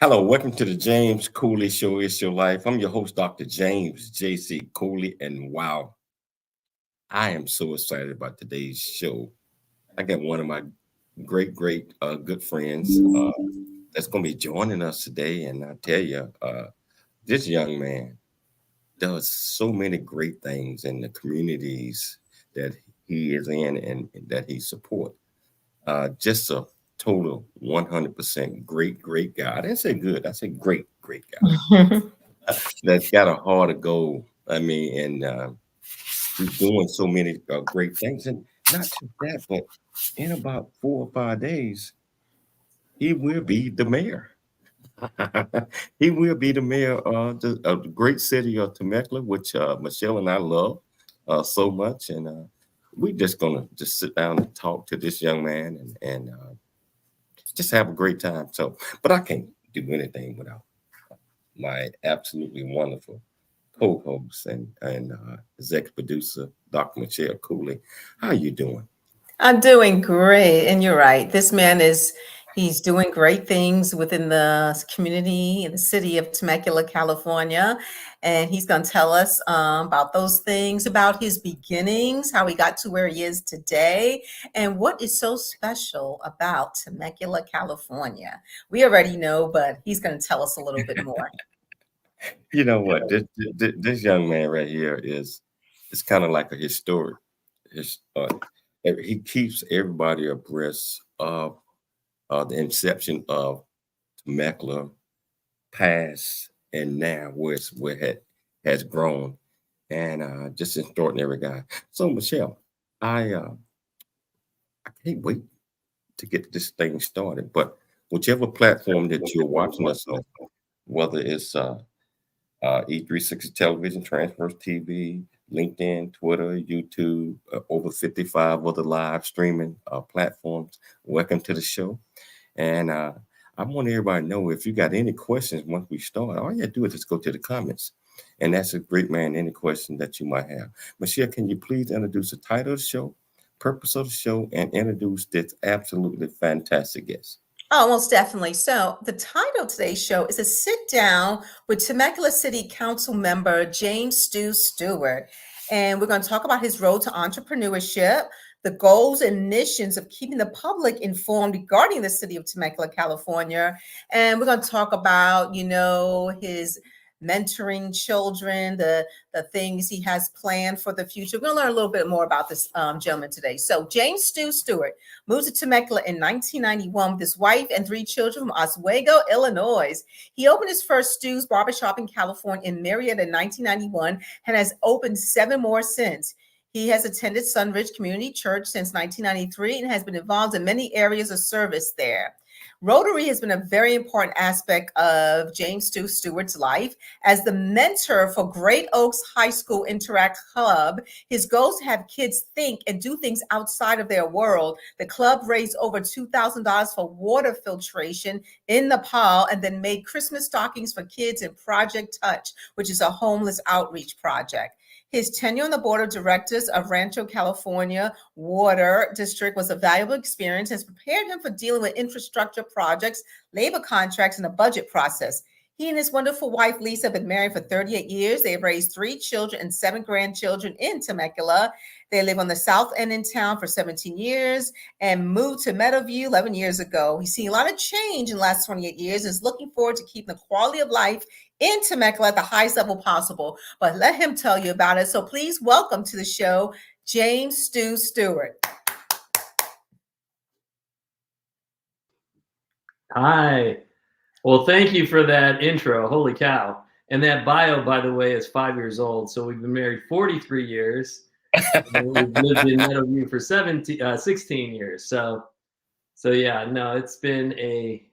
Hello, welcome to the James Cooley Show. It's your life. I'm your host, Dr. James J.C. Cooley, and wow, I am so excited about today's show. I got one of my great good friends that's going to be joining us today, and I tell you, this young man does so many great things in the communities that he is in and that he supports. Just a total 100% great guy. I didn't say good. I said great guy. That's got a heart of gold. I mean, and he's doing so many great things, and not just that, but in about 4 or 5 days, he will be the mayor. He will be the mayor of the great city of Temecula, which Michelle and I love so much, and we're just gonna just sit down and talk to this young man and just have a great time. So, but I can't do anything without my absolutely wonderful co-host and executive producer, Dr. Michelle Cooley. How are you doing? I'm doing great. And you're right. He's doing great things within the community in the city of Temecula, California. And he's going to tell us about those things, about his beginnings, how he got to where he is today, and what is so special about Temecula, California. We already know, but he's going to tell us a little bit more. You know what? This young man right here is it's kind of like a historic. His, he keeps everybody abreast of the inception of Temecula, past and now, where it has grown, and just an extraordinary guy. So, Michelle, I can't wait to get this thing started. But whichever platform that you're watching us on, whether it's E360 Television, Transverse TV, LinkedIn, Twitter, YouTube, over 55 other live streaming platforms. Welcome to the show. And I want everybody to know if you got any questions once we start, all you have to do is just go to the comments and ask a great man any question that you might have. Michelle, can you please introduce the title of the show, purpose of the show, and introduce this absolutely fantastic guest? Oh, most definitely. So, the title of today's show is a sit down with Temecula City Council member James Stewart. And we're going to talk about his road to entrepreneurship, the goals and missions of keeping the public informed regarding the city of Temecula, California. And we're going to talk about, his mentoring children, the things he has planned for the future. We're going to learn a little bit more about this gentleman today. So, James Stewart moved to Temecula in 1991 with his wife and 3 children from Oswego, Illinois. He opened his first Stew's Barbershop in California in Marietta in 1991 and has opened 7 more since. He has attended Sunridge Community Church since 1993 and has been involved in many areas of service there. Rotary has been a very important aspect of James Stewart's life. As the mentor for Great Oaks High School Interact Club, his goal is to have kids think and do things outside of their world. The club raised over $2,000 for water filtration in Nepal and then made Christmas stockings for kids in Project Touch, which is a homeless outreach project. His tenure on the board of directors of Rancho California Water District was a valuable experience and has prepared him for dealing with infrastructure projects, labor contracts, and the budget process. He and his wonderful wife, Lisa, have been married for 38 years. They have raised 3 children and 7 grandchildren in Temecula. They live on the South End in town for 17 years and moved to Meadowview 11 years ago. He's seen a lot of change in the last 28 years and is looking forward to keeping the quality of life in Temecula at the highest level possible. But let him tell you about it. So please welcome to the show, James Stewart. Hi. Well, thank you for that intro. Holy cow. And that bio, by the way, is 5 years old. So we've been married 43 years. And we've lived in Meadowview for 16 years. So yeah, no, it's been a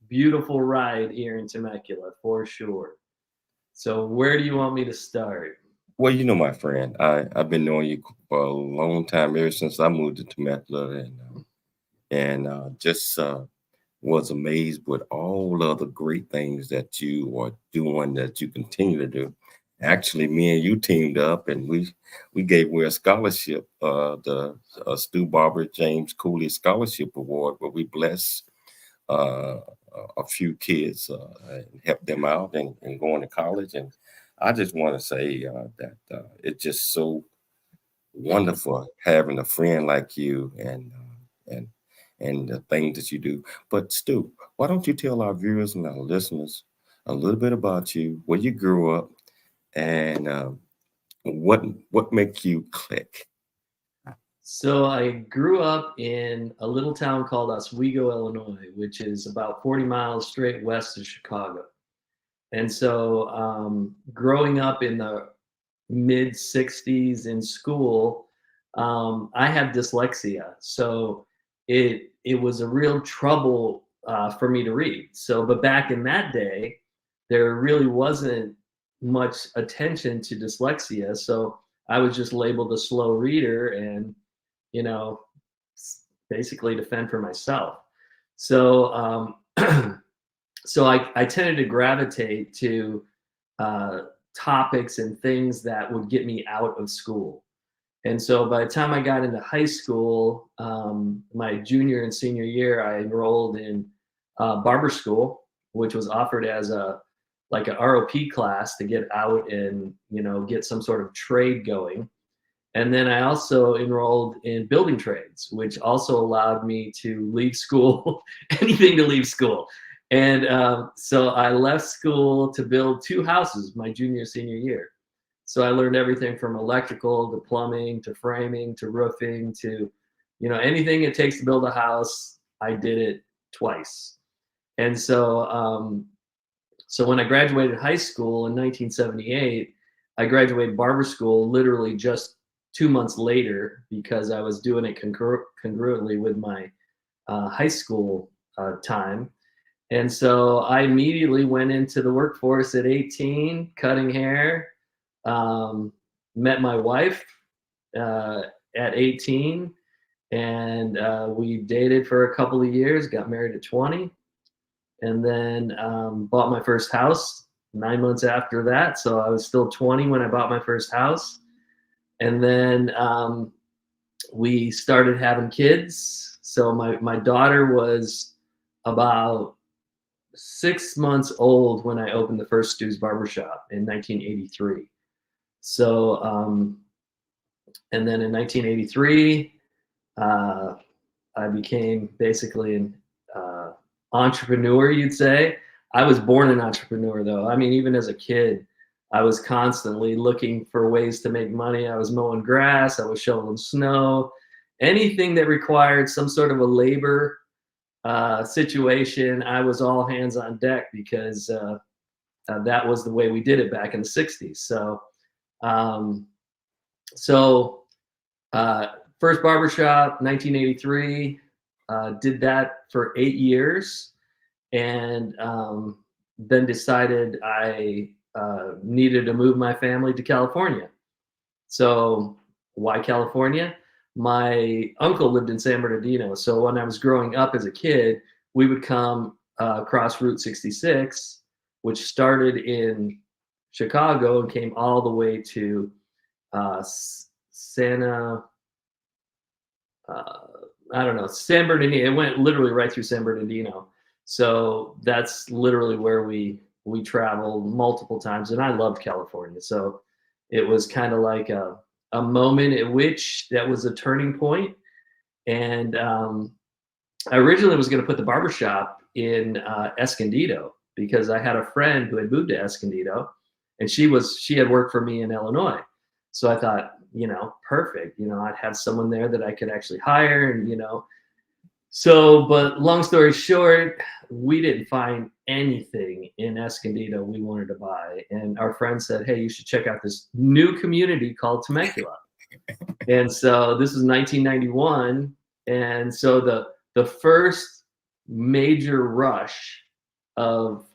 beautiful ride here in Temecula for sure. So where do you want me to start? Well, my friend, I've been knowing you for a long time, ever since I moved to Temecula, and just was amazed with all of the great things that you are doing, that you continue to do. Actually, me and you teamed up, and we gave away a scholarship, the Stu Barber James Cooley Scholarship Award, where we blessed a few kids and help them out and going to college. And I just want to say that it's just so wonderful having a friend like you and the things that you do. But Stu, why don't you tell our viewers and our listeners a little bit about you, where you grew up, and what make you click? So I grew up in a little town called Oswego, Illinois, which is about 40 miles straight west of Chicago. And so growing up in the mid 60s in school, I had dyslexia. So it was a real trouble for me to read. So, but back in that day, there really wasn't much attention to dyslexia. So I was just labeled a slow reader and, you know, basically to fend for myself. So, so I tended to gravitate to topics and things that would get me out of school. And so by the time I got into high school, my junior and senior year, I enrolled in barber school, which was offered as like an ROP class to get out and, you know, get some sort of trade going. And then I also enrolled in building trades, which also allowed me to leave school, anything to leave school. And so I left school to build 2 houses my junior, senior year. So I learned everything from electrical to plumbing to framing to roofing to, you know, anything it takes to build a house, I did it twice. And so, so when I graduated high school in 1978, I graduated barber school literally just 2 months later because I was doing it congruently with my high school time. And so I immediately went into the workforce at 18, cutting hair, met my wife at 18, and we dated for a couple of years, got married at 20, and then bought my first house 9 months after that. So I was still 20 when I bought my first house. And then we started having kids. So my daughter was about 6 months old when I opened the first Stu's Barbershop in 1983. So, and then in 1983, I became basically an entrepreneur, you'd say. I was born an entrepreneur, though. I mean, even as a kid, I was constantly looking for ways to make money. I was mowing grass, I was shoveling snow, anything that required some sort of a labor situation. I was all hands on deck because that was the way we did it back in the 60s. So, first barbershop, 1983, did that for 8 years, and then decided I needed to move my family to California. So why California? My uncle lived in San Bernardino. So when I was growing up as a kid, we would come across Route 66, which started in Chicago and came all the way to San Bernardino. It went literally right through San Bernardino. So that's literally where we traveled multiple times, and I loved California. So it was kind of like a moment at which that was a turning point. And I originally was going to put the barbershop in Escondido because I had a friend who had moved to Escondido, and she had worked for me in Illinois. So I thought, you know, perfect. You know, I'd have someone there that I could actually hire, and, you know. So, but long story short, we didn't find anything in Escondido we wanted to buy. And our friend said, hey, you should check out this new community called Temecula. And so this was 1991. And so the first major rush of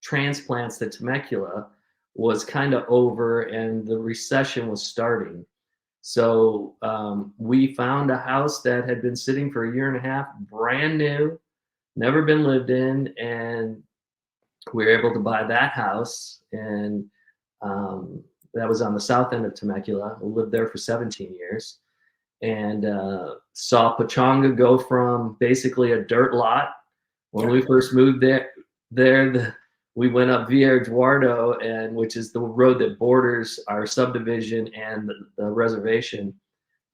transplants to Temecula was kind of over, and the recession was starting. So we found a house that had been sitting for 1.5 years, brand new, never been lived in, and we were able to buy that house. And that was on the south end of Temecula. We lived there for 17 years and saw Pechanga go from basically a dirt lot When we first moved there, we went up Villa Eduardo, which is the road that borders our subdivision and the reservation.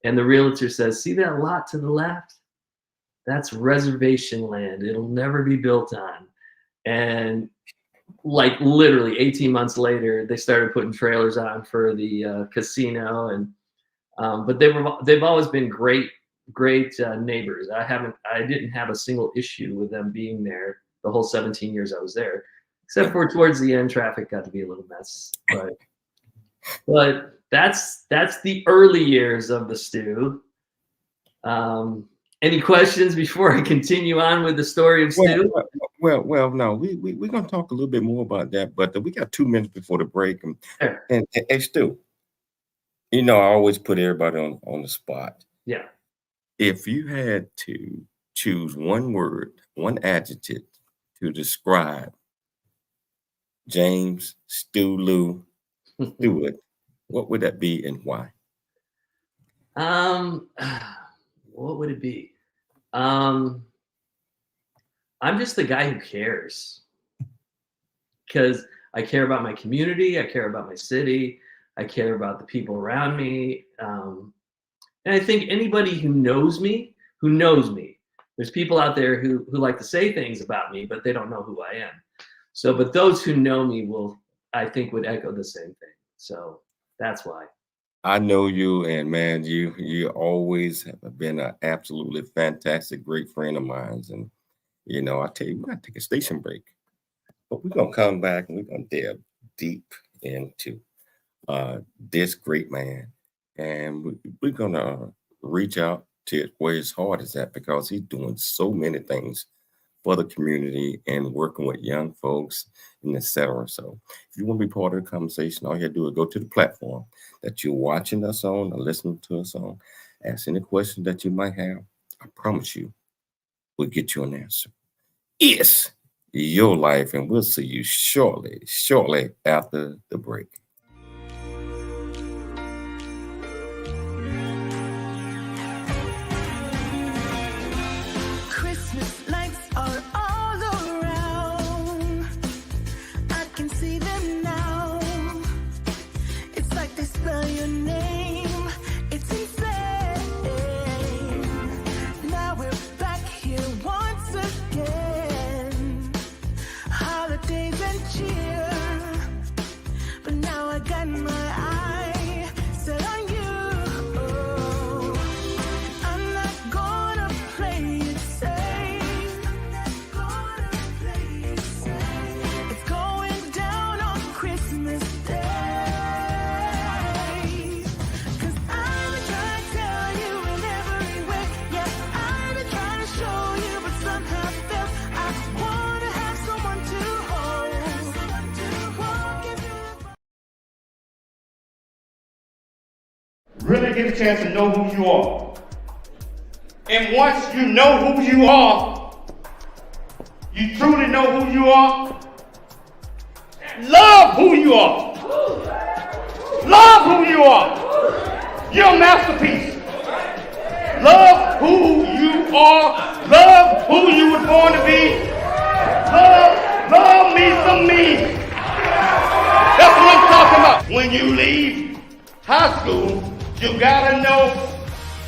And the realtor says, "See that lot to the left? That's reservation land. It'll never be built on." And like literally 18 months later, they started putting trailers on for the casino. And but they've always been great neighbors. I didn't have a single issue with them being there the whole 17 years I was there, except for towards the end, traffic got to be a little mess. But that's the early years of the Stew. Any questions before I continue on with the story of Stew? Well, no, we're gonna talk a little bit more about that, but we got 2 minutes before the break. And hey, Stu, I always put everybody on the spot. Yeah. If you had to choose one word, one adjective to describe James Stewart, what would that be and why? What would it be? I'm just the guy who cares, because I care about my community, I care about my city, I care about the people around me, and I think anybody who knows me. There's people out there who like to say things about me, but they don't know who I am. So, but those who know me I think would echo the same thing. So that's why. I know you, and man, you always have been an absolutely fantastic, great friend of mine. And I tell you, we're gonna take a station break, but we're gonna come back and we're gonna delve deep into this great man, and we're gonna reach out to where his heart is at, because he's doing so many things for the community and working with young folks and etc. So if you want to be part of the conversation, all you have to do is go to the platform that you're watching us on or listening to us on, ask any question that you might have. I promise you, we'll get you an answer. It's your life, and we'll see you shortly after the break. Really get a chance to know who you are. And once you know who you are, you truly know who you are, love who you are. Love who you are. You're a masterpiece. Love who you are. Love who you were born to be. Love me some me. That's what I'm talking about. When you leave high school, you gotta know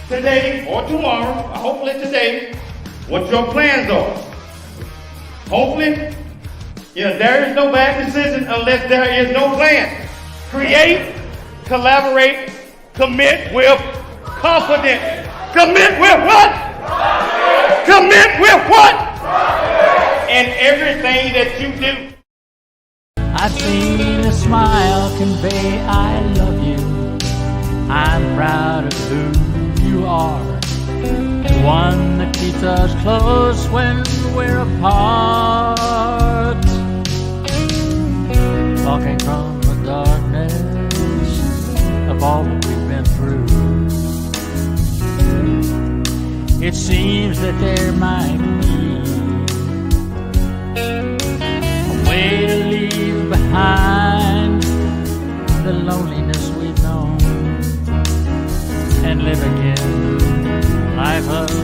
today or tomorrow, hopefully today, what your plans are. Hopefully, there is no bad decision unless there is no plan. Create, collaborate, commit with confidence. Commit with what? Commit with what? And everything that you do. I've seen a smile convey I love you. I'm proud of who you are, and one that keeps us close when we're apart. Talking from the darkness of all that we've been through, it seems that there might be a way to leave behind the loneliness we've known and live again life of the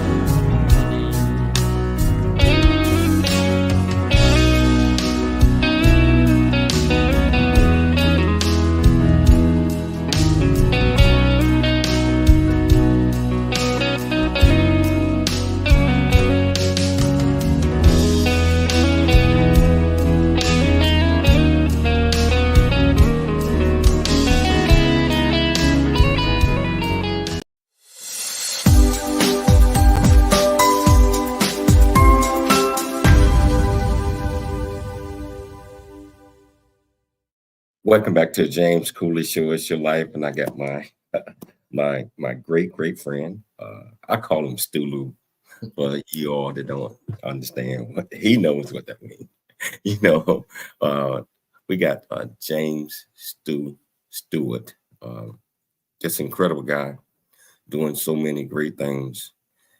Welcome back to James Cooley Show. It's your life, and I got my great friend. I call him Stulu, but you all that don't understand what he knows what that means. You know, we got James Stewart, this incredible guy doing so many great things.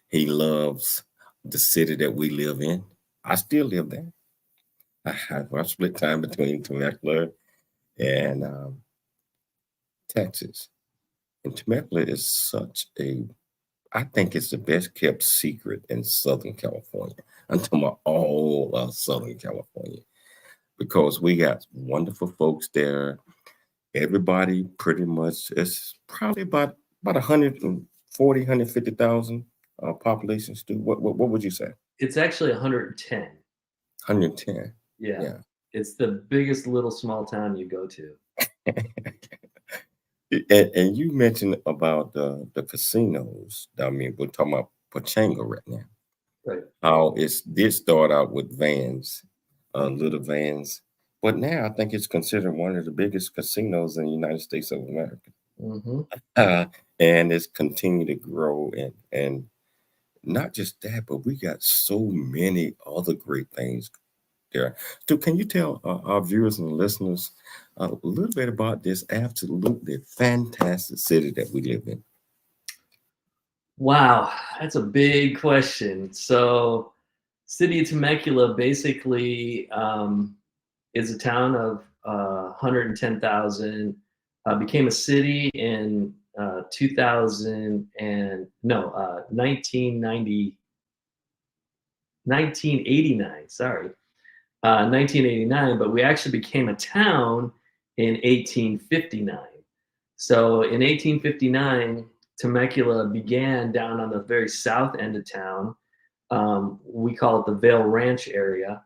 He loves the city that we live in. I still live there. I split time between Temecula and Texas. And Temecula is I think it's the best kept secret in Southern California. I'm talking about all of Southern California, because we got wonderful folks there. Everybody pretty much, it's probably about 140, 150,000 population. Stu, what would you say? It's actually 110. 110. Yeah. It's the biggest little small town you go to. And you mentioned about the casinos. I mean, we're talking about Pachanga right now. Right. How it did start out with vans, little vans, but now I think it's considered one of the biggest casinos in the United States of America. Mm-hmm. And it's continued to grow, and not just that, but we got so many other great things there. So can you tell our viewers and listeners a little bit about this absolutely fantastic city that we live in? Wow, that's a big question. So, city of Temecula basically is a town of 110,000. Became a city in 1989. Sorry, 1989. But we actually became a town in 1859. So in 1859, Temecula began down on the very south end of town. We call it the Vale Ranch area.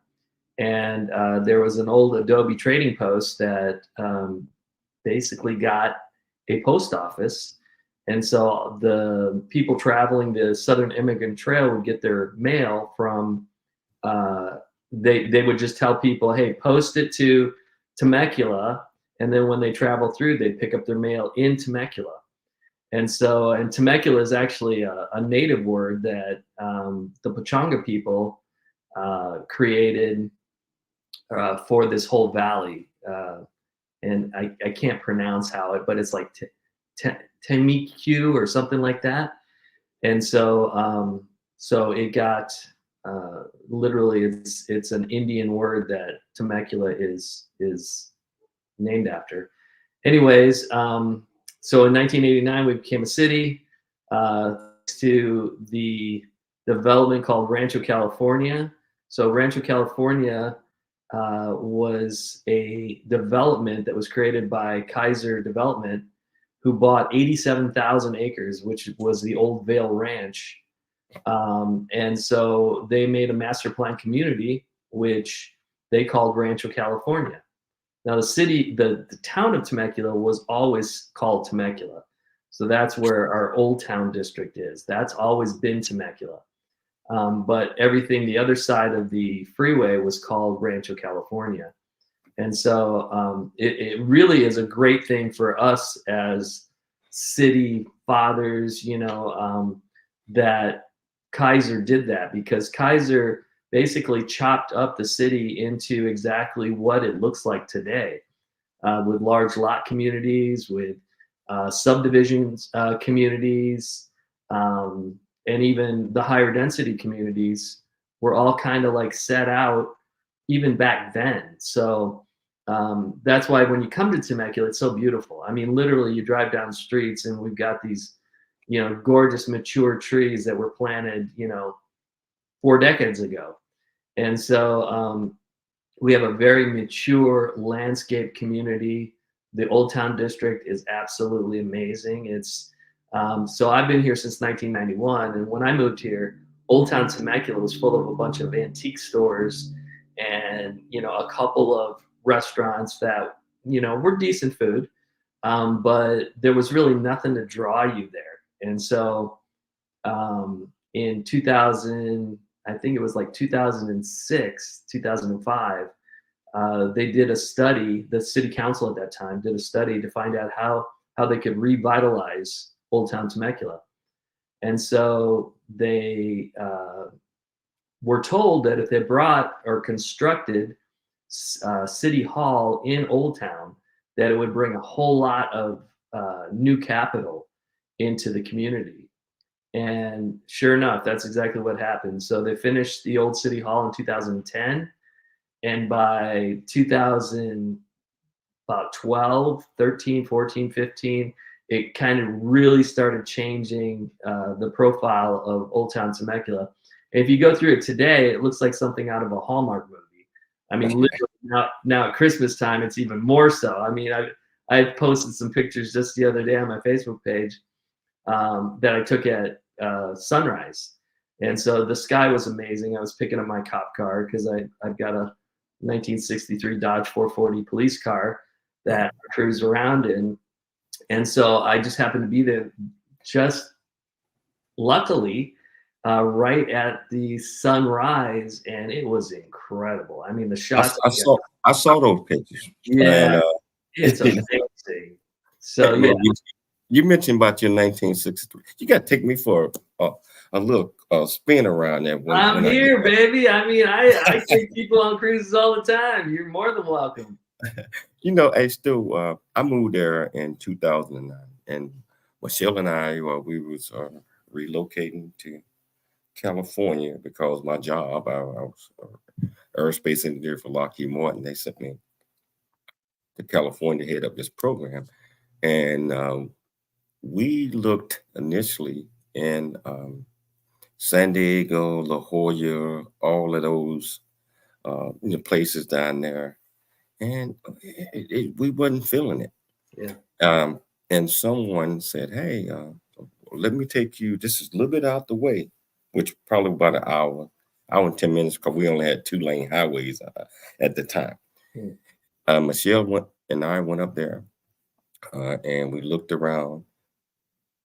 And there was an old adobe trading post that basically got a post office. And so the people traveling the Southern Immigrant Trail would get their mail from, they would just tell people, hey, post it to Temecula. And then when they travel through, they'd pick up their mail in Temecula. And so, and Temecula is actually a native word that the Pachanga people created for this whole valley. And I can't pronounce how it, but it's like 𝐇𝐎𝐿 or something like that. And so, so it got literally, it's an Indian word that Temecula is named after. Anyways, so in 1989 we became a city to the development called Rancho California. So Rancho California was a development that was created by Kaiser Development, who bought 87,000 acres, which was the old Vale Ranch. And so they made a master plan community, which they called Rancho California. Now the city, the town of Temecula was always called Temecula. So that's where our Old Town district is. That's always been Temecula. But everything, the other side of the freeway was called Rancho California. And so it really is a great thing for us as city fathers, you know, that Kaiser did that, because Kaiser basically chopped up the city into exactly what it looks like today, with large lot communities, with subdivisions communities, and even the higher density communities were all kind of like set out even back then. So that's why when you come to Temecula, it's so beautiful. I mean, literally you drive down streets and we've got these, you know, gorgeous mature trees that were planted, you know, 4 decades ago. And so we have a very mature landscape community. The Old Town district is absolutely amazing. It's so I've been here since 1991, and when I moved here, Old Town Temecula was full of a bunch of antique stores and, you know, a couple of restaurants that, you know, were decent food, but there was really nothing to draw you there. And so in 2000, I think it was like 2006, 2005, they did a study. The city council at that time did a study to find out how they could revitalize Old Town Temecula. And so they were told that if they brought or constructed City Hall in Old Town, that it would bring a whole lot of new capital into the community. And sure enough, that's exactly what happened. So they finished the old City Hall in 2010. And by 2012, 13, 14, 15, it kind of really started changing the profile of Old Town Temecula. If you go through it today, it looks like something out of a Hallmark movie. I mean, literally now at Christmas time, it's even more so. I mean, I posted some pictures just the other day on my Facebook page that I took at sunrise. And so the sky was amazing. I was picking up my cop car because I've got a 1963 Dodge 440 police car that I cruise around in. And so I just happened to be there just luckily right at the sunrise, and it was incredible. I mean, the shots. I saw those pictures. Yeah, and, it's amazing. So yeah, you mentioned about your 1963. You got to take me for a little spin around there. I'm here, baby. I mean, I take people on cruises all the time. You're more than welcome. You know, hey, Stu, I moved there in 2009, and Michelle and I, we was relocating to California because my job, I was aerospace engineer for Lockheed Martin. They sent me to California to head up this program, and we looked initially in San Diego, La Jolla, all of those places down there. And we wasn't feeling it. Yeah. And someone said, hey, let me take you, this is a little bit out the way, which probably about an hour and 10 minutes, because we only had 2-lane highways at the time. Michelle and I went up there and we looked around,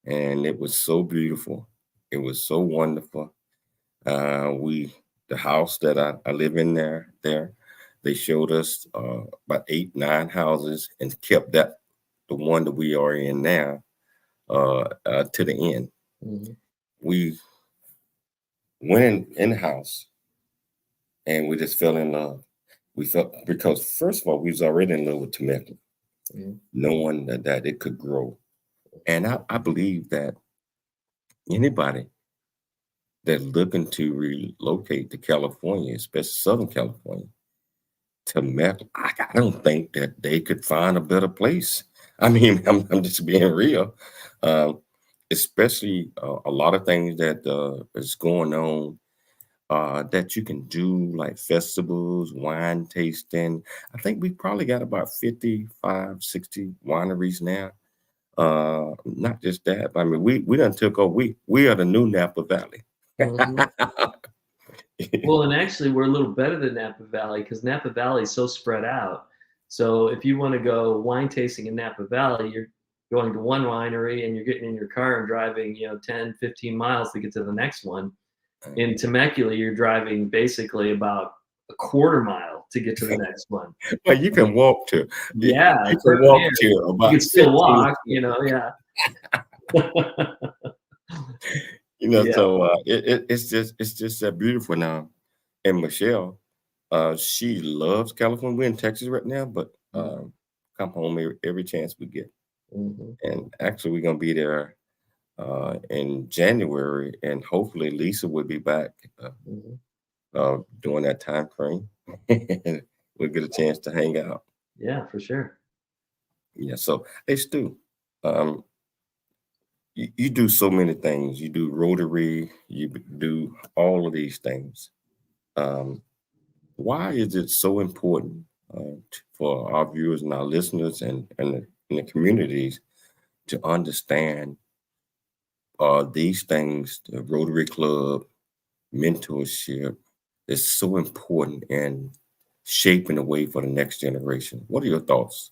and it was so beautiful. It was so wonderful. The house that I live in there, they showed us about 8-9 houses and kept the one that we are in now to the end. Mm-hmm. We went in the house and we just fell in love. We felt, because first of all, we was already in love with Temecula, knowing that it could grow. And I believe that anybody that's looking to relocate to California, especially Southern California, Temecula, I don't think that they could find a better place. I mean, I'm just being real. Especially a lot of things that is going on that you can do, like festivals, wine tasting. I think we probably got about 55, 60 wineries now. Not just that, but I mean, we done took over. We are the new Napa Valley. Mm-hmm. Well, and actually, we're a little better than Napa Valley because Napa Valley is so spread out. So if you want to go wine tasting in Napa Valley, you're going to one winery and you're getting in your car and driving, 10, 15 miles to get to the next one. In Temecula, you're driving basically about a quarter mile to get to the next one. Well, you can walk to. Yeah, you can walk to about. You can still walk, yeah. So it's just that beautiful now. And Michelle, she loves California. We're in Texas right now, but come home every chance we get. Mm-hmm. And actually, we're gonna be there in January, and hopefully Lisa will be back during that time frame. We'll get a chance to hang out. Yeah, for sure. Yeah. So, hey, Stu, you do so many things. You do Rotary. You do all of these things. Why is it so important for our viewers and our listeners and the communities to understand these things? The Rotary Club, mentorship is so important in shaping the way for the next generation. What are your thoughts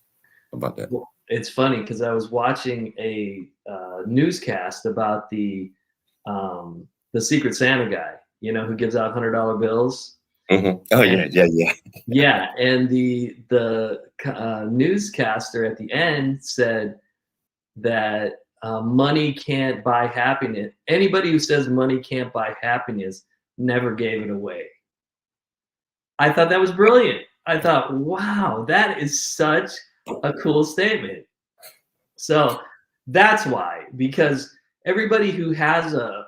about that? Well, it's funny because I was watching a newscast about the Secret Santa guy, who gives out $100 bills. Oh yeah. Yeah, and the newscaster at the end said that money can't buy happiness. Anybody who says money can't buy happiness never gave it away. I thought that was brilliant. I thought, wow, that is such a cool statement. So that's why, because everybody who has a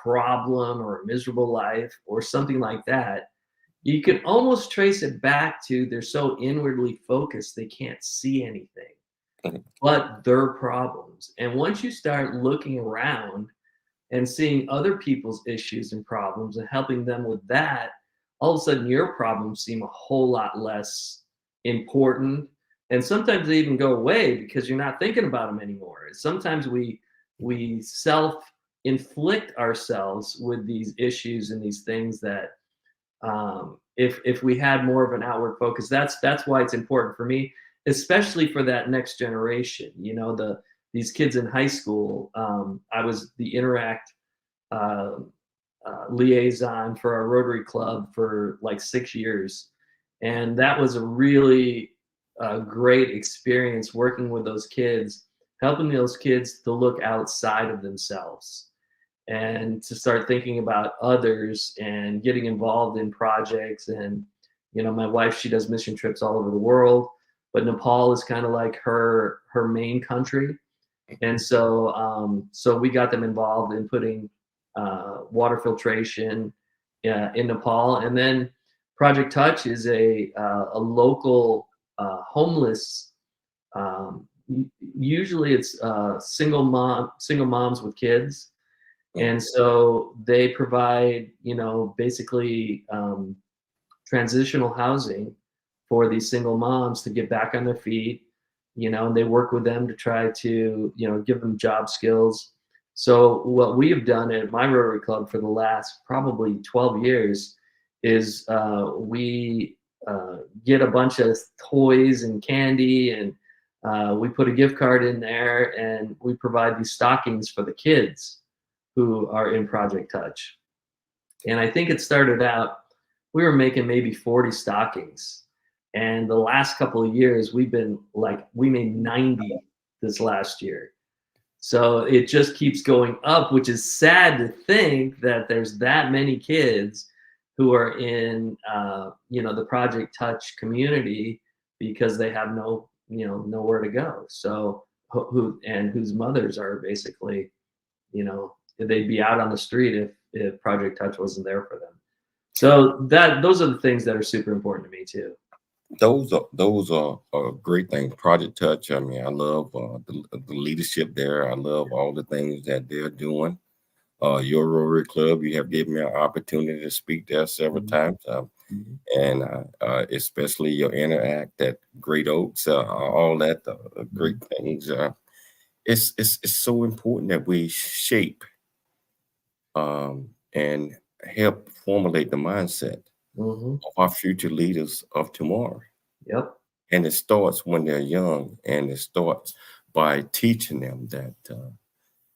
problem or a miserable life or something like that, you can almost trace it back to they're so inwardly focused they can't see anything but their problems. And once you start looking around and seeing other people's issues and problems and helping them with that, all of a sudden your problems seem a whole lot less important. And sometimes they even go away because you're not thinking about them anymore. Sometimes we self-inflict ourselves with these issues and these things that if we had more of an outward focus, that's why it's important for me, especially for that next generation. You know, these kids in high school. I was the Interact liaison for our Rotary Club for like 6 years, and that was a really great experience working with those kids, helping those kids to look outside of themselves and to start thinking about others and getting involved in projects. And, you know, my wife, she does mission trips all over the world, but Nepal is kind of like her main country. And so, so we got them involved in putting water filtration in Nepal. And then Project Touch is a local homeless, usually it's single moms with kids. And so they provide, you know, basically transitional housing for these single moms to get back on their feet, you know, and they work with them to try to, you know, give them job skills. So what we have done at my Rotary Club for the last probably 12 years is we get a bunch of toys and candy, and we put a gift card in there, and we provide these stockings for the kids who are in Project Touch. And I think it started out, we were making maybe 40 stockings. And the last couple of years, we've been like, we made 90 this last year. So it just keeps going up, which is sad to think that there's that many kids who are in, you know, the Project Touch community because they have no, you know, nowhere to go. So whose mothers are basically, you know, they'd be out on the street if Project Touch wasn't there for them. So those are the things that are super important to me too. Those are great things. Project Touch. I mean, I love the leadership there. I love all the things that they're doing. Your Rotary Club, you have given me an opportunity to speak there several times, and especially your Interact, that Great Oaks, all that great things. It's so important that we shape and help formulate the mindset of our future leaders of tomorrow. Yep. And it starts when they're young, and it starts by teaching them that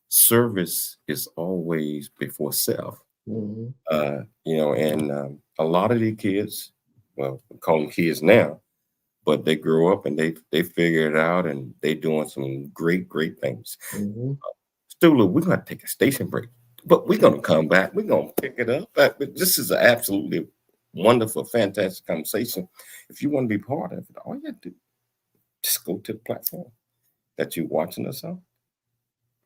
service is always before self. You know, and a lot of these kids, well, we call them kids now, but they grow up and they figure it out, and they're doing some great things. Stewart, we're going to take a station break, but we're going to come back. We're going to pick it up. But this is an absolutely wonderful, fantastic conversation. If you want to be part of it, all you have to do, just go to the platform that you're watching us on.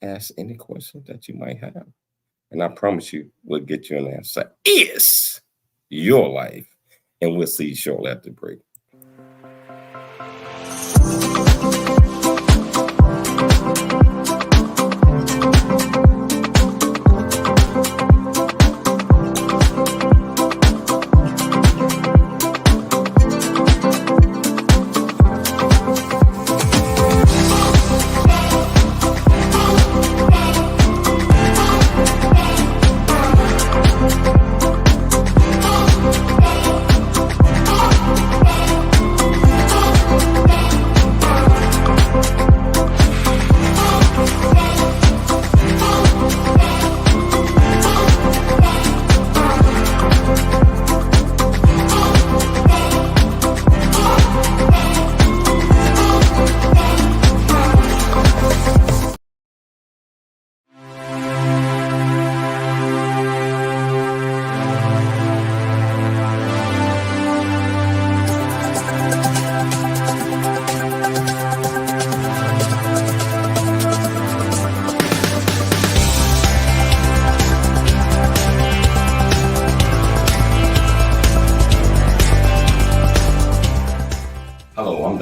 Ask any questions that you might have. And I promise you, we'll get you an answer. It's your life. And we'll see you shortly after the break.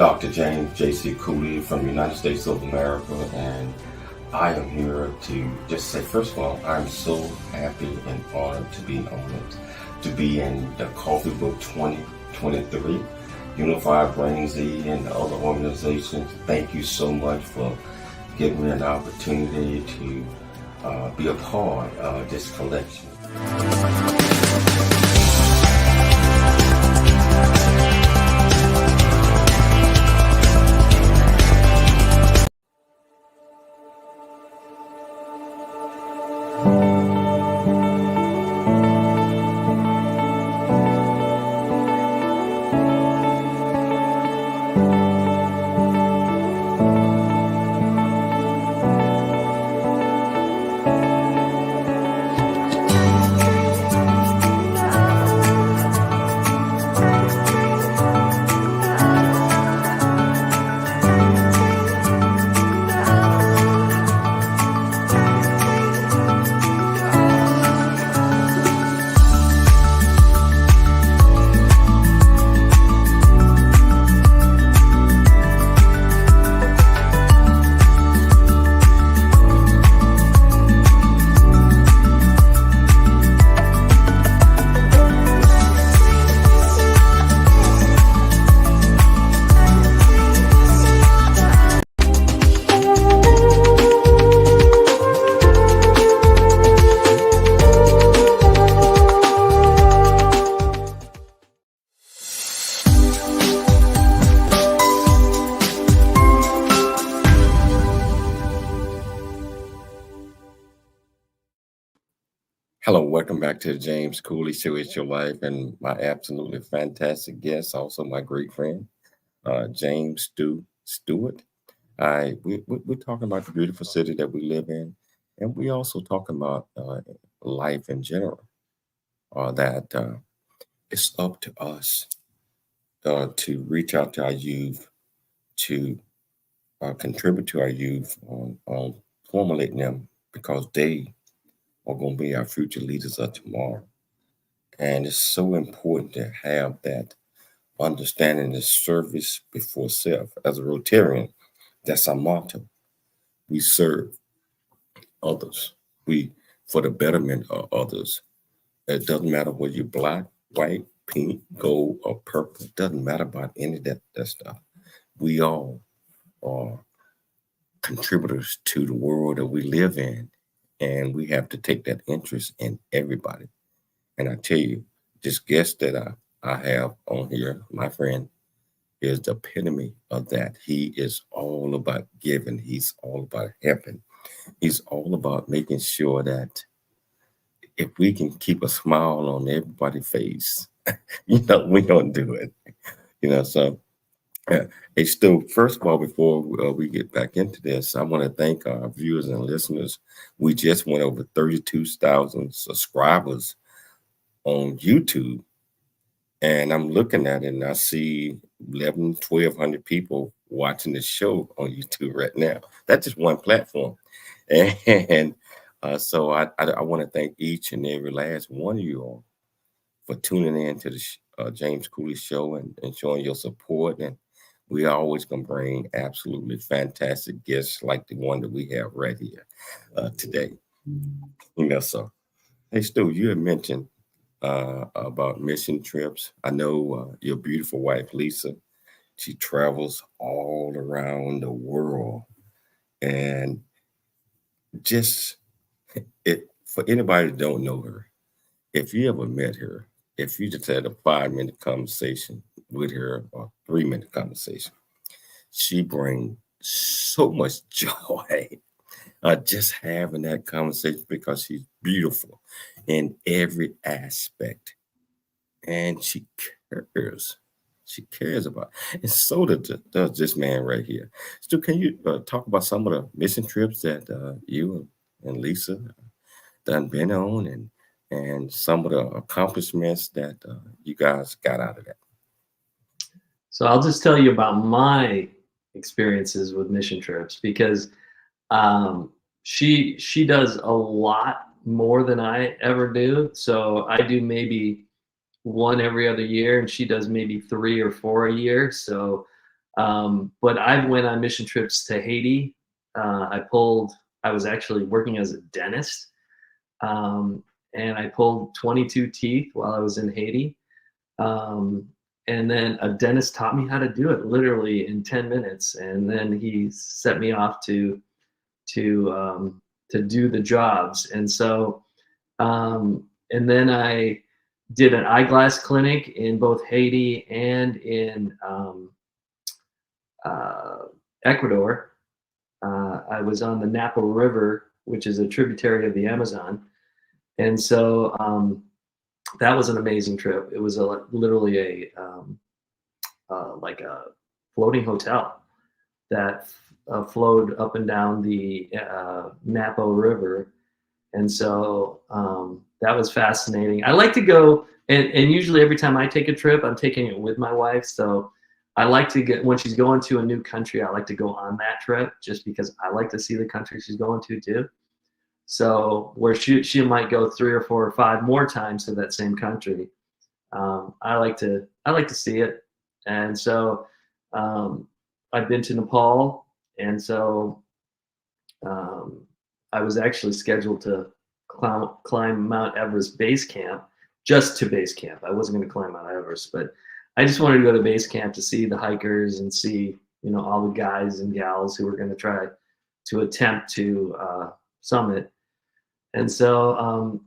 Dr. James J.C. Cooley from the United States of America, and I am here to just say, first of all, I'm so happy and honored to be on it, to be in the Coffee Book 2023, Unified Brain Z, and the other organizations. Thank you so much for giving me an opportunity to be a part of this collection. Hello, welcome back to the James Cooley Show. It's Your Life, and my absolutely fantastic guest, also my great friend, James Stewart. We're talking about the beautiful city that we live in, and we also talking about life in general. That it's up to us to reach out to our youth, to contribute to our youth on formulating them, because they are going to be our future leaders of tomorrow. And it's so important to have that understanding of service before self. As a Rotarian, that's our motto. We serve others. We for the betterment of others. It doesn't matter whether you're black, white, pink, gold, or purple. It doesn't matter about any of that stuff. We all are contributors to the world that we live in. And we have to take that interest in everybody. And I tell you, this guest that I have on here, my friend, is the epitome of that. He is all about giving. He's all about helping. He's all about making sure that if we can keep a smile on everybody's face, we're going to do it. So hey, Stu, first of all, before we get back into this, I want to thank our viewers and listeners. We just went over 32,000 subscribers on YouTube. And I'm looking at it and I see 1,200 people watching the show on YouTube right now. That's just one platform. And so I want to thank each and every last one of you all for tuning in to the James Cooley Show and showing your support. And we are always going to bring absolutely fantastic guests like the one that we have right here today. So, hey, Stu, you had mentioned about mission trips. I know your beautiful wife, Lisa, she travels all around the world. And just for anybody that don't know her, if you ever met her, if you just had a 5-minute conversation with her or 3-minute conversation, she brings so much joy just having that conversation, because she's beautiful in every aspect, and she cares. She cares about it. And so does this man right here. Stu, can you talk about some of the mission trips that you and Lisa done been on, and some of the accomplishments that you guys got out of that? So I'll just tell you about my experiences with mission trips, because she does a lot more than I ever do. So I do maybe one every other year, and she does maybe 3 or 4 a year. So But I went on mission trips to Haiti. I was actually working as a dentist, and I pulled 22 teeth while I was in Haiti. And then a dentist taught me how to do it literally in 10 minutes. And then he set me off to do the jobs. And so, and then I did an eyeglass clinic in both Haiti and in Ecuador. I was on the Napo River, which is a tributary of the Amazon. And so that was an amazing trip. It was literally like a floating hotel that flowed up and down the Napo River. And so that was fascinating. I like to go, and usually every time I take a trip, I'm taking it with my wife. So I like to when she's going to a new country, I like to go on that trip just because I like to see the country she's going to too. So where she might go 3 or 4 or 5 more times to that same country, I like to see it. And so I've been to Nepal, and so I was actually scheduled to climb Mount Everest base camp, just to base camp. I wasn't going to climb Mount Everest, but I just wanted to go to base camp to see the hikers and see, you know, all the guys and gals who were going to try to attempt to summit. And so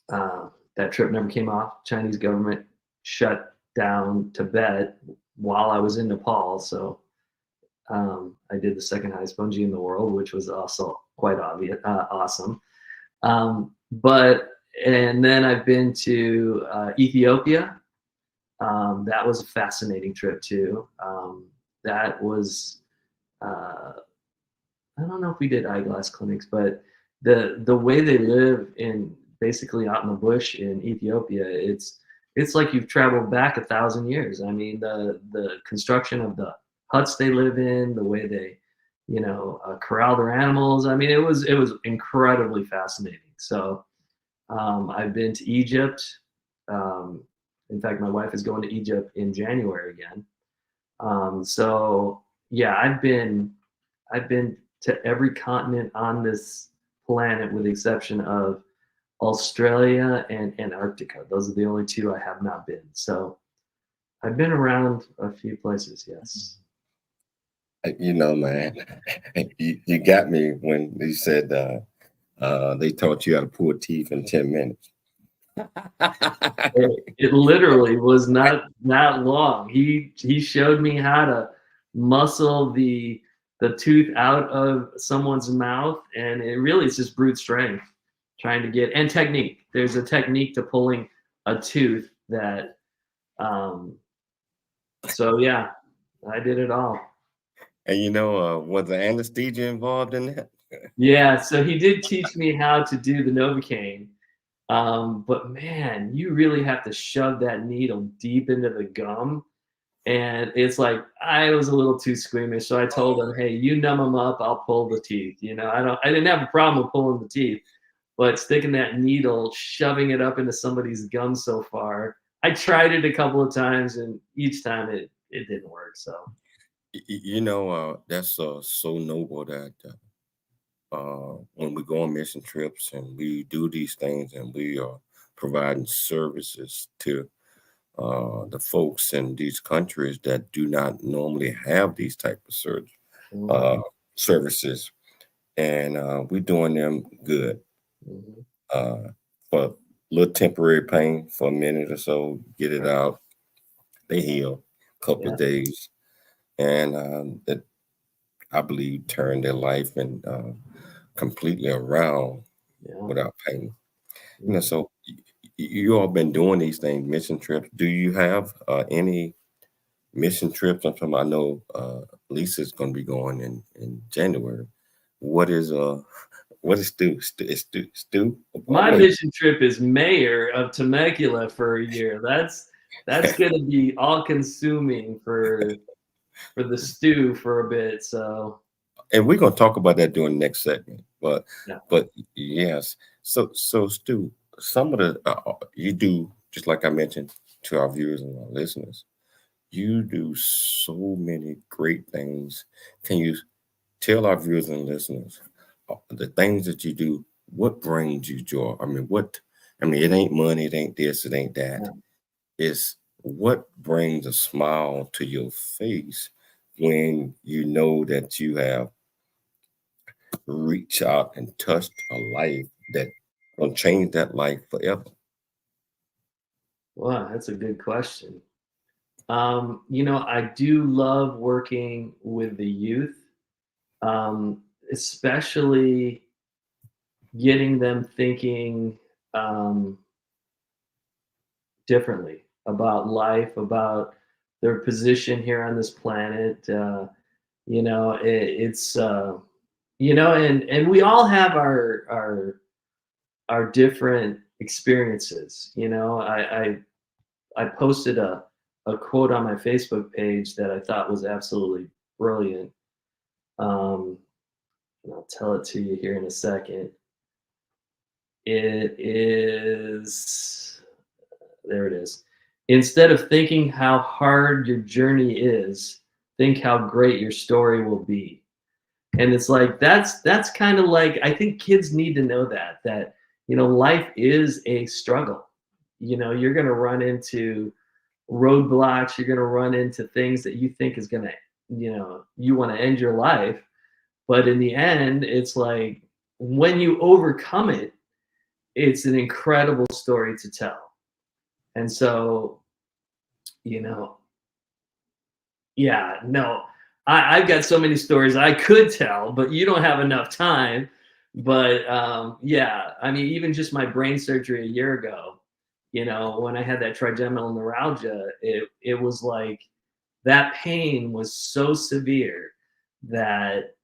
that trip never came off. Chinese government shut down Tibet while I was in Nepal. So I did the second highest bungee in the world, which was also quite awesome. And then I've been to Ethiopia. That was a fascinating trip too. That was, I don't know if we did eyeglass clinics, but the way they live in basically out in the bush in Ethiopia, it's like you've traveled back 1,000 years. I mean, the construction of the huts they live in, the way they, you know, corral their animals. I mean, it was incredibly fascinating. So I've been to Egypt. In fact, my wife is going to Egypt in January again. So yeah, I've been to every continent on this planet with the exception of Australia and Antarctica. Those are the only 2 I have not been. So I've been around a few places, yes. You know, man, you got me when you said they taught you how to pull teeth in 10 minutes. It literally was not long. He showed me how to muscle the tooth out of someone's mouth, and it really is just brute strength trying to get, and technique. There's a technique to pulling a tooth that so yeah, I did it all. And you know, was the anesthesia involved in that? Yeah, so he did teach me how to do the Novocaine. But man, you really have to shove that needle deep into the gum. And it's like, I was a little too squeamish. So I told him, hey, you numb them up, I'll pull the teeth. You know, I didn't have a problem with pulling the teeth, but sticking that needle, shoving it up into somebody's gum so far. I tried it a couple of times, and each time it didn't work. So, you know, that's so noble that when we go on mission trips and we do these things and we are providing services to the folks in these countries that do not normally have these type of services, and we're doing them good for a little temporary pain for a minute or so, get it out, they heal a couple of days, and that I believe turned their life and completely around without pain. You know, so you all been doing these things, mission trips. Do you have any mission trips? I know Lisa's going to be going in January. What is Stu? Stu? My mission trip is mayor of Temecula for a year. That's going to be all consuming for the Stu for a bit. So, and we're going to talk about that during the next segment. But yes, so Stu, some of the you do, just like I mentioned to our viewers and our listeners, You do so many great things. Can you tell our viewers and listeners the things that you do? What brings you joy? I mean, it ain't money, it ain't this, it ain't that. Yeah. It's what brings a smile to your face when you know that you have reached out and touched a life that will change that life forever. Wow, that's a good question. I do love working with the youth, especially getting them thinking differently about life, about their position here on this planet. And we all have our different experiences. I posted a quote on my Facebook page that I thought was absolutely brilliant. And I'll tell it to you here in a second. It is, there it is. Instead of thinking how hard your journey is, think how great your story will be. And it's like, that's kind of like, I think kids need to know that life is a struggle. You're going to run into roadblocks. You're going to run into things that you think is going to, you want to end your life. But in the end, it's like when you overcome it, it's an incredible story to tell. And so, I've got so many stories I could tell, but you don't have enough time. But even just my brain surgery a year ago, when I had that trigeminal neuralgia, it was like that pain was so severe that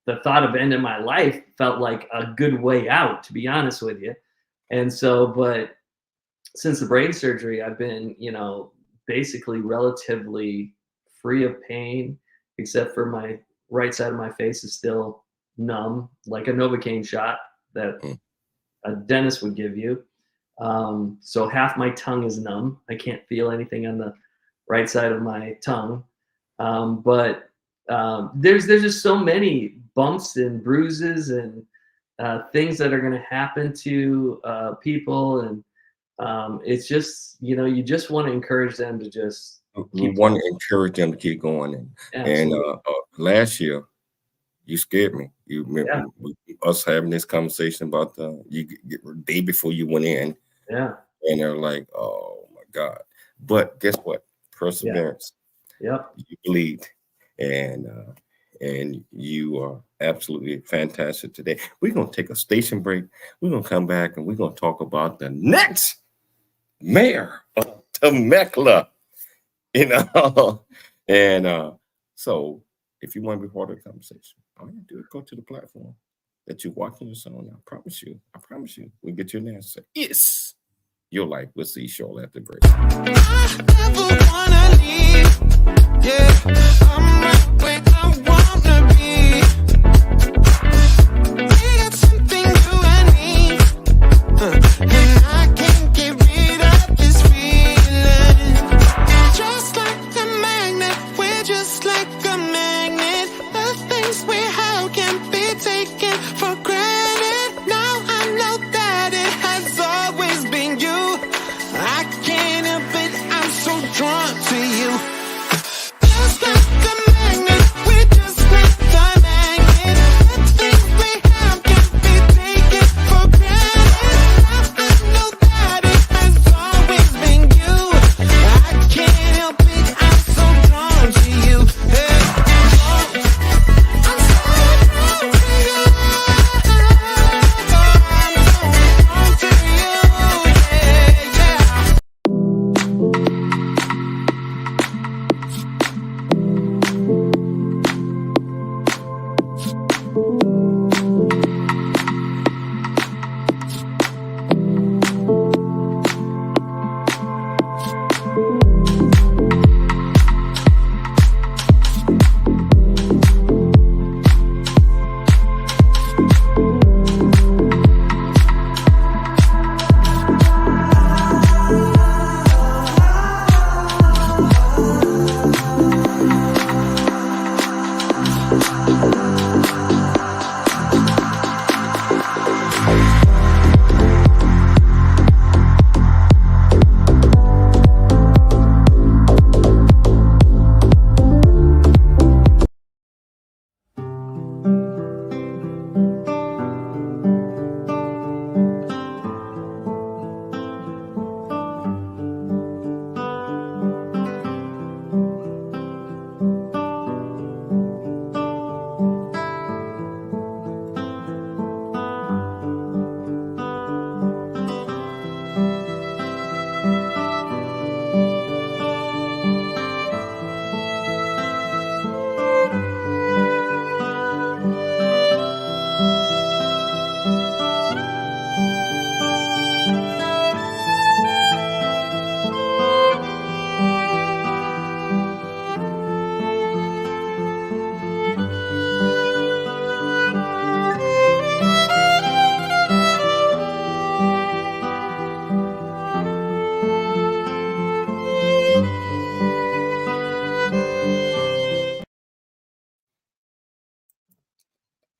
the thought of ending my life felt like a good way out, to be honest with you. And so, but since the brain surgery, I've been, basically relatively free of pain, except for my right side of my face is still numb, like a Novocaine shot that a dentist would give you. So half my tongue is numb. I can't feel anything on the right side of my tongue. But there's just so many bumps and bruises and things that are going to happen to people. And it's just, you just want to encourage them to just want to encourage them to keep going. And last year, you scared me. You remember us having this conversation about the day before you went in. Yeah. And they're like, oh my God. But guess what? Perseverance. Yeah. You believed. And you are absolutely fantastic today. We're going to take a station break. We're going to come back and we're going to talk about the next mayor of Temecula. And so if you want to be part of the conversation, all you do is go to the platform that you're watching this on. I promise you, we'll get you an answer. Yes, your life. We'll see you shortly after the break. I never wanna leave. Yeah, I'm right where I wanna be. We got something you and me, and I can't get rid of this feeling. Just like a magnet, we're just like a magnet. The things we have can't be taken for granted. Now I know that it has always been you. I can't help it, I'm so drawn to you. Just like a magnet, we're just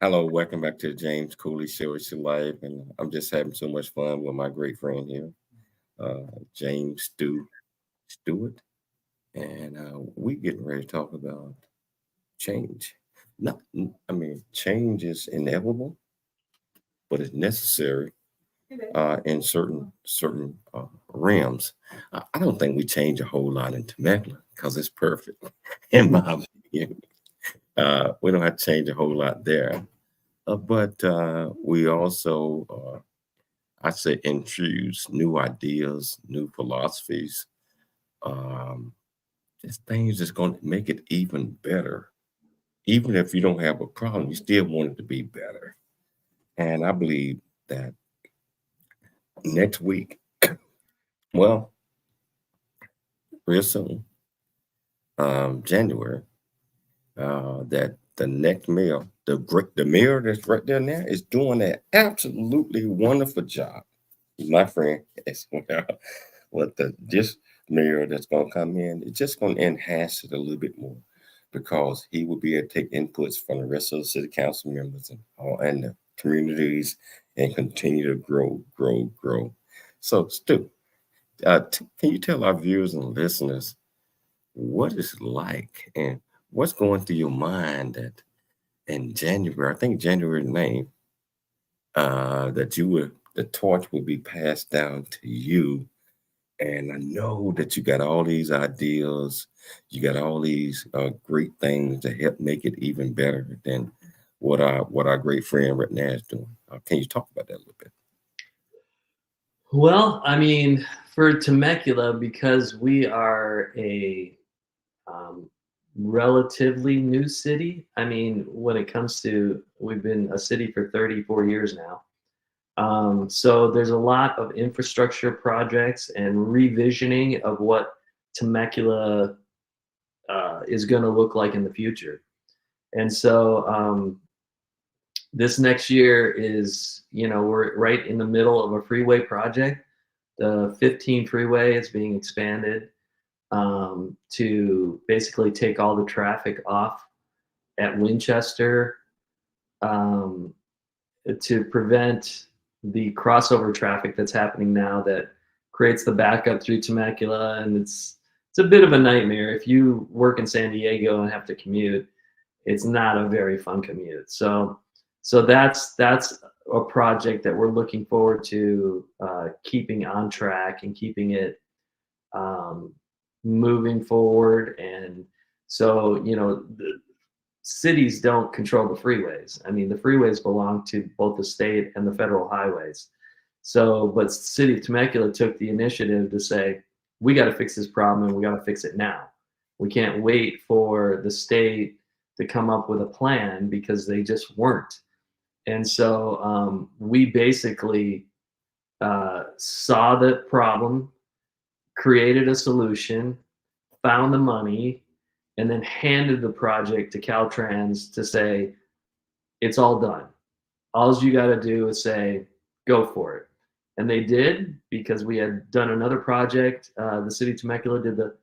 Hello, welcome back to the James Cooley Show. It's your life, and I'm just having so much fun with my great friend here, James Stewart, and we getting ready to talk about change. Not, I mean, change is inevitable, but it's necessary in certain realms. I don't think we change a whole lot in Temecula because it's perfect, in my opinion. We don't have to change a whole lot there. But we also, I say, infuse new ideas, new philosophies, just things that's going to make it even better. Even if you don't have a problem, you still want it to be better. And I believe that next week, well, real soon, January, that the next mayor, the mayor that's right there now, is doing an absolutely wonderful job. My friend, is what this mayor that's going to come in, it's just going to enhance it a little bit more, because he will be able to take inputs from the rest of the city council members and the communities and continue to grow. So, Stu, can you tell our viewers and listeners what it's like and what's going through your mind that in January, I think January 9th, that the torch will be passed down to you. And I know that you got all these ideas, you got all these great things to help make it even better than what our great friend right now is doing. Can you talk about that a little bit? Well, I mean, for Temecula, because we are a relatively new city. I mean, when it comes to, we've been a city for 34 years now. So there's a lot of infrastructure projects and revisioning of what Temecula is going to look like in the future. And so this next year is, we're right in the middle of a freeway project. The 15 freeway is being expanded to basically take all the traffic off at Winchester to prevent the crossover traffic that's happening now that creates the backup through Temecula. And it's a bit of a nightmare. If you work in San Diego and have to commute, it's not a very fun commute. So that's a project that we're looking forward to keeping on track and keeping it moving forward. And so, the cities don't control the freeways. I mean, the freeways belong to both the state and the federal highways. So, but the city of Temecula took the initiative to say, we got to fix this problem and we got to fix it now. We can't wait for the state to come up with a plan, because they just weren't. And so we basically saw the problem, created a solution, found the money, and then handed the project to Caltrans to say, it's all done. All you got to do is say, go for it. And they did, because we had done another project. The city of Temecula did the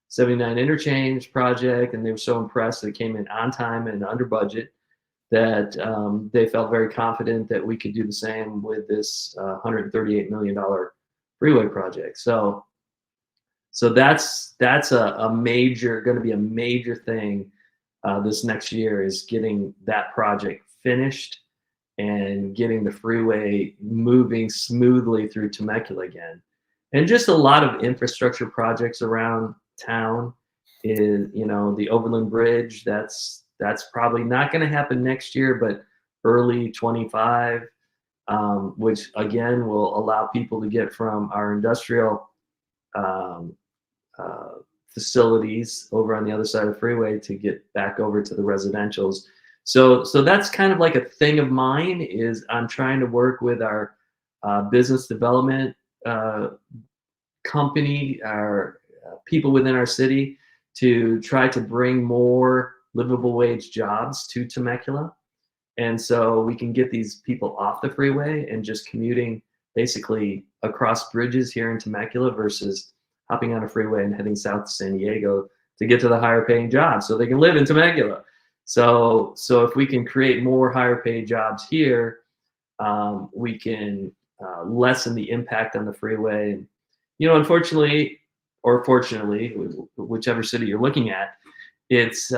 79 interchange project, and they were so impressed that it came in on time and under budget that they felt very confident that we could do the same with this $138 million freeway project. So that's a major, going to be a major thing this next year, is getting that project finished and getting the freeway moving smoothly through Temecula again. And just a lot of infrastructure projects around town. Is, the Overland Bridge, that's probably not going to happen next year, but early 25, which again will allow people to get from our industrial facilities over on the other side of the freeway to get back over to the residentials. So that's kind of like a thing of mine, is I'm trying to work with our business development company, our people within our city, to try to bring more livable wage jobs to Temecula. And so we can get these people off the freeway and just commuting basically across bridges here in Temecula versus hopping on a freeway and heading south to San Diego to get to the higher paying jobs so they can live in Temecula. So if we can create more higher paid jobs here, we can lessen the impact on the freeway. You know, unfortunately, or fortunately, whichever city you're looking at, it's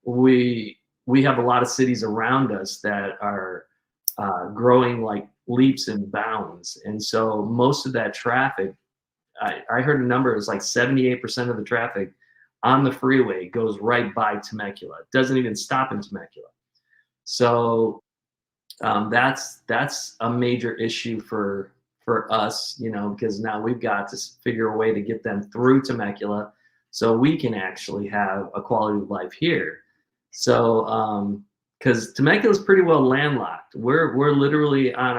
we have a lot of cities around us that are growing like leaps and bounds, and so most of that traffic, I heard a number, is like 78% of the traffic on the freeway goes right by Temecula. It doesn't even stop in Temecula. So that's a major issue for us, you know, because now we've got to figure a way to get them through Temecula so we can actually have a quality of life here. So because Temecula is pretty well landlocked. We're literally on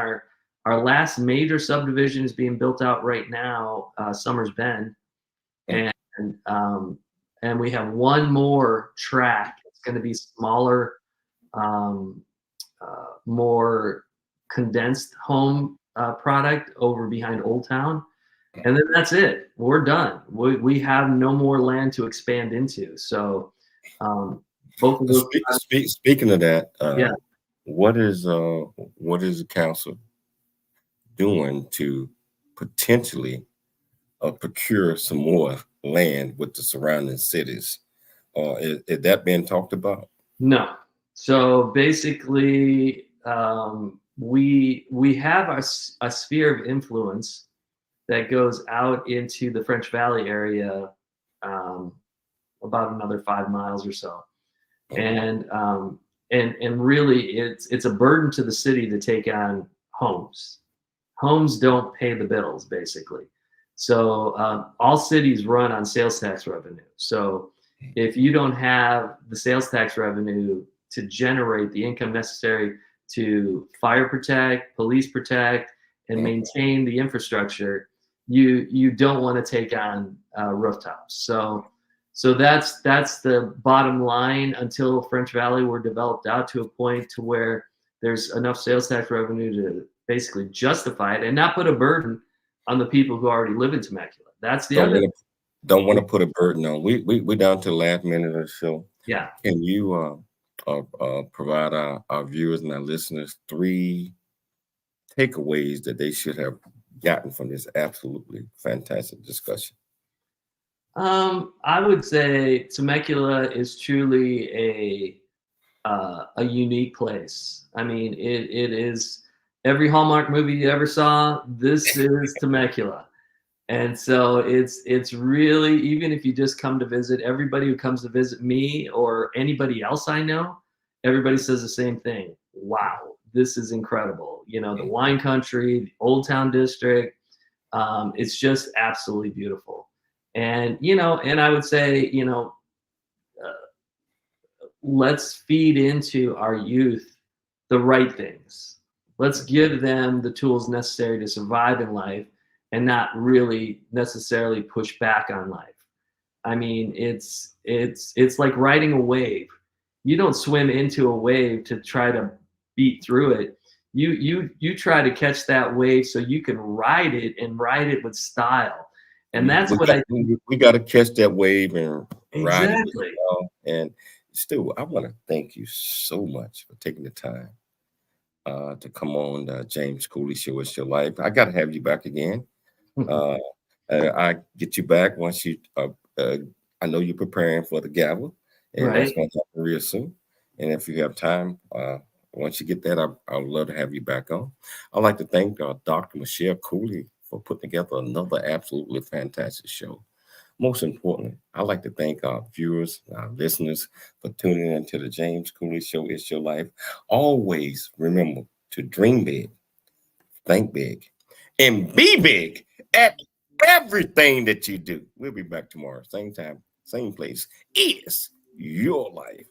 our last major subdivision is being built out right now, Summers Bend, and we have one more track. It's going to be smaller, more condensed home product over behind Old Town, and then that's it. We're done. We have no more land to expand into. So both of those. Speaking of that, yeah. what is the council doing to potentially procure some more land with the surrounding cities? Is that being talked about? No. So basically, we have a sphere of influence that goes out into the French Valley area, about another 5 miles or so, and really it's a burden to the city to take on homes. Homes don't pay the bills, basically. So all cities run on sales tax revenue. So if you don't have the sales tax revenue to generate the income necessary to fire protect, police protect, and maintain the infrastructure, you don't want to take on rooftops. So that's the bottom line until French Valley were developed out to a point to where there's enough sales tax revenue to basically justify it and not put a burden on the people who already live in Temecula. That's the other. Don't want to put a burden on. We down to the last minute or so. Yeah. Can you provide our viewers and our listeners 3 takeaways that they should have gotten from this absolutely fantastic discussion? I would say Temecula is truly a unique place. I mean, it is every Hallmark movie you ever saw. This is Temecula. And so it's really, even if you just come to visit, everybody who comes to visit me or anybody else I know, everybody says the same thing. Wow, this is incredible. You know, the wine country, the Old Town district, it's just absolutely beautiful. And, you know, and I would say, you know, let's feed into our youth the right things. Let's give them the tools necessary to survive in life and not really necessarily push back on life. I mean, it's like riding a wave. You don't swim into a wave to try to beat through it. You try to catch that wave so you can ride it and ride it with style. And that's I think. We got to catch that wave and ride it. Exactly. And Stu, I want to thank you so much for taking the time to come on the James Cooley Show. It's Your Life. I got to have you back again. I get you back once you. I know you're preparing for the gavel, and that's going to happen real soon. And if you have time, once you get that, I would love to have you back on. I'd like to thank Dr. Michelle Cooley for putting together another absolutely fantastic show. Most importantly, I'd like to thank our viewers, our listeners for tuning into the James Cooley Show. It's Your Life. Always remember to dream big, think big, and be big at everything that you do. We'll be back tomorrow, same time, same place. It's your life.